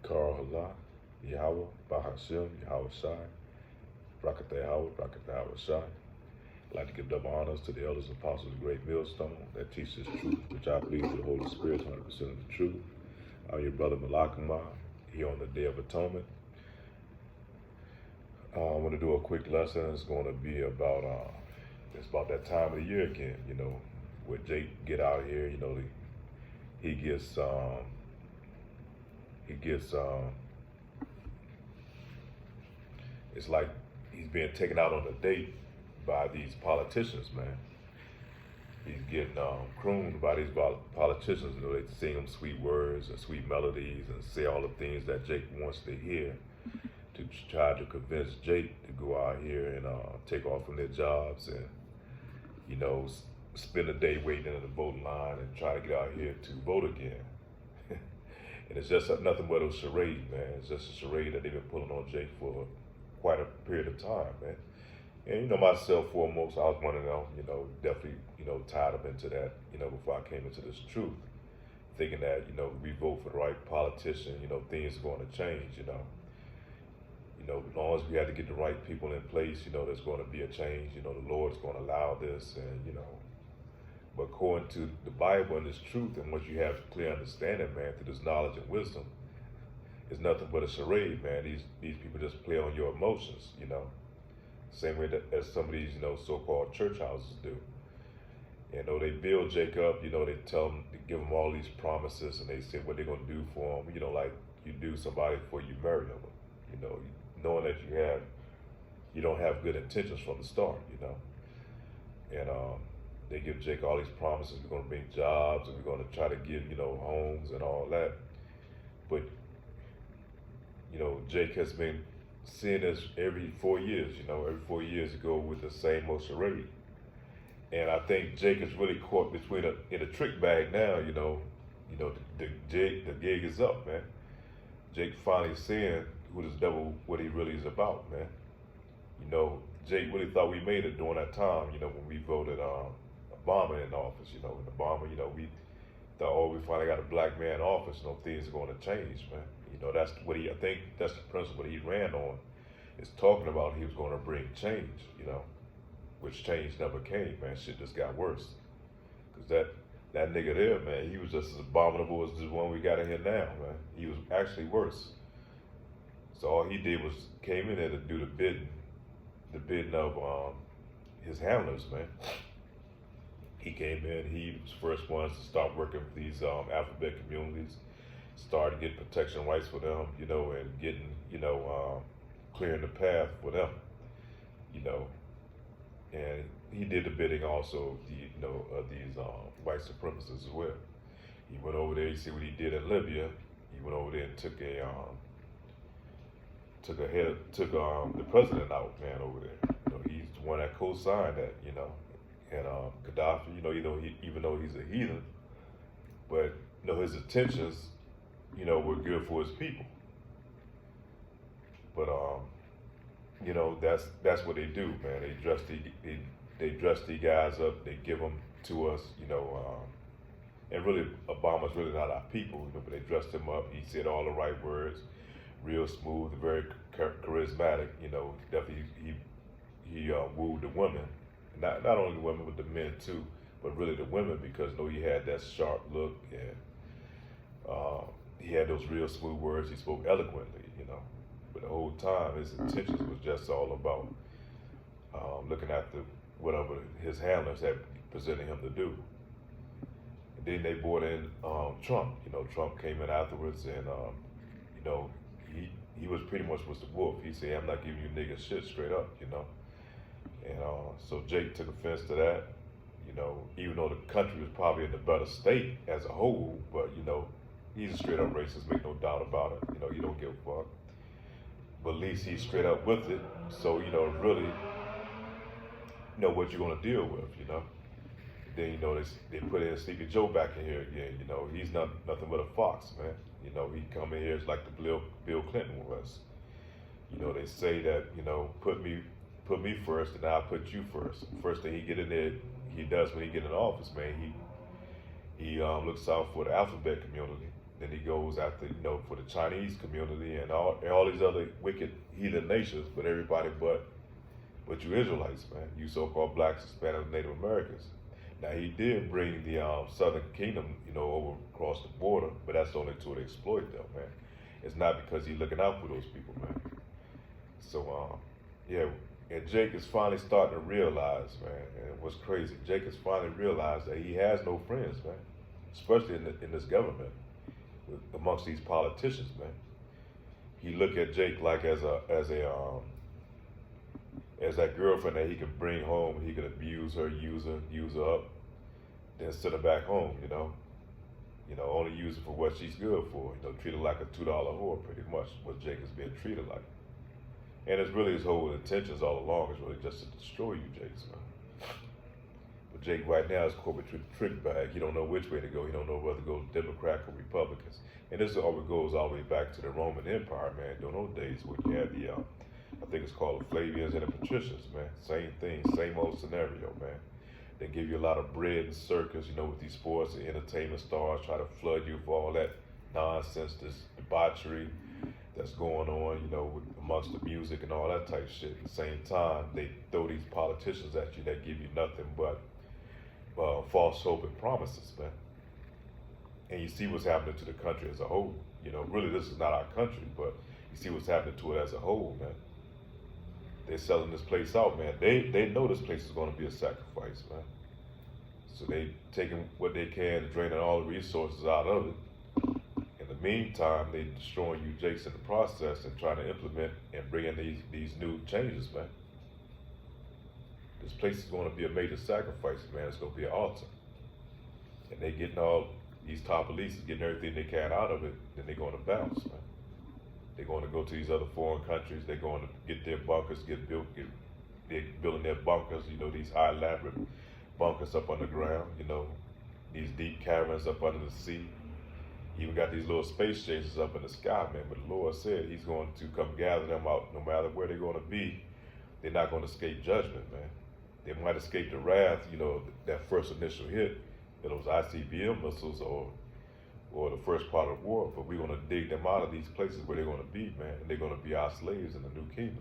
Carl Halak, Yahweh, Bahashem, Yahweh Shai, Rakatah Howard, Rakatah Howard Shai. I'd like to give double honors to the elders and apostles of the Great Millstone that teaches truth, which I believe through the Holy Spirit, 100% of the truth. I'm your brother Malakama, here on the Day of Atonement. I want to do a quick lesson. It's going to be about, it's about that time of the year again, where Jake get out here, he gets, it's like he's being taken out on a date by these politicians, man. He's getting crooned by these politicians. They sing him sweet words and sweet melodies and say all the things that Jake wants to hear to try to convince Jake to go out here and take off from their jobs and, spend a day waiting in the voting line and try to get out here to vote again. And it's just nothing but a charade, man. It's just a charade that they've been pulling on Jake for quite a period of time, man. And, myself foremost, I was one of them, definitely, tied up into that, before I came into this truth, thinking that, we vote for the right politician, things are going to change, as long as we have to get the right people in place, there's going to be a change, the Lord's going to allow this, and, but according to the Bible and this truth, and once you have clear understanding, man, through this knowledge and wisdom, it's nothing but a charade, man. These people just play on your emotions, same way that as some of these, so-called church houses do. They build Jake up, they tell him, they give him all these promises, and they say what they're going to do for him, like you do somebody before you marry them, knowing that you don't have good intentions from the start, and they give Jake all these promises. We're going to bring jobs, and we're going to try to give, homes and all that. But, Jake has been seeing this every 4 years, every 4 years to go with the same old charade. And I think Jake is really caught between in a trick bag now, the gig is up, man. Jake finally seeing who this devil, what he really is about, man. Jake really thought we made it during that time, when we voted Obama in office, and Obama, we thought, oh, we finally got a black man in office, things are going to change, man. That's what I think that's the principle he ran on, is talking about he was going to bring change, which change never came, man. Shit just got worse. Because that nigga there, man, he was just as abominable as the one we got in here now, man. He was actually worse. So all he did was came in there to do the bidding of his handlers, man. He came in, he was the first ones to start working with these alphabet communities, started getting protection rights for them, and getting, clearing the path for them, and he did the bidding also, of these white supremacists as well. He went over there, you see what he did in Libya. He went over there and took the president out, man, over there. He's the one that co-signed that, and Gaddafi, even though he's a heathen, but his intentions, were good for his people. But that's what they do, man. They dress these guys up, they give them to us, and really Obama's really not our people, but they dressed him up. He said all the right words, real smooth, very charismatic, definitely he wooed the women. Not only the women, but the men too, but really the women, because he had that sharp look, and he had those real smooth words. He spoke eloquently, but the whole time his intentions was just all about looking after whatever his handlers had presented him to do. And then they brought in Trump. Trump came in afterwards, and he was pretty much was the wolf. He said, "I'm not giving you niggas shit straight up," And so Jake took offense to that, even though the country was probably in a better state as a whole, but, he's a straight up racist, make no doubt about it. He don't give a fuck. But at least he's straight up with it. So, really know what you're going to deal with, Then, they put in Sleepy Joe back in here again, he's nothing but a fox, man. He come in here, it's like the Bill Clinton was. They say that, put me first, and I'll put you first. First thing he get in there, he does when he get in office, man. He looks out for the alphabet community. Then he goes after, for the Chinese community and all these other wicked heathen nations, but everybody but you Israelites, man, you so-called blacks, Hispanics, Native Americans. Now he did bring the Southern Kingdom, over across the border, but that's only to exploit them, man. It's not because he's looking out for those people, man. So yeah, and Jake is finally starting to realize, man, and what's crazy, Jake has finally realized that he has no friends, man, especially in this government, amongst these politicians, man. He look at Jake like as that girlfriend that he can bring home, he can abuse her, use her up, then send her back home, only use her for what she's good for, treat her like a $2 whore, pretty much, what Jake is being treated like. And it's really his whole intentions all along is really just to destroy you, Jake, man. But Jake right now is corporate trick bag. He don't know which way to go. He don't know whether to go Democrat or Republicans. And this always goes all the way back to the Roman Empire, man. During those days when you had the, I think it's called the Flavians and the Patricians, man. Same thing, same old scenario, man. They give you a lot of bread and circus, with these sports and entertainment stars, try to flood you for all that nonsense, this debauchery that's going on, amongst the music and all that type of shit. At the same time, they throw these politicians at you that give you nothing but false hope and promises, man. And you see what's happening to the country as a whole. Really this is not our country, but you see what's happening to it as a whole, man. They're selling this place out, man. They know this place is going to be a sacrifice, man. So they taking what they can, draining all the resources out of it. In the meantime, they destroying you Jakes in the process and trying to implement and bring in these new changes, man. This place is going to be a major sacrifice, man. It's going to be an altar. And they getting all, these top elites is getting everything they can out of it, then they're going to bounce, man. They're going to go to these other foreign countries. They're going to get their bunkers, they're building their bunkers, these high elaborate bunkers up underground, these deep caverns up under the sea. Even got these little space stations up in the sky, man. But the Lord said he's going to come gather them out no matter where they're going to be. They're not going to escape judgment, man. They might escape the wrath, that first initial hit, those ICBM missiles or the first part of the war, but we're going to dig them out of these places where they're going to be, man, and they're going to be our slaves in the new kingdom.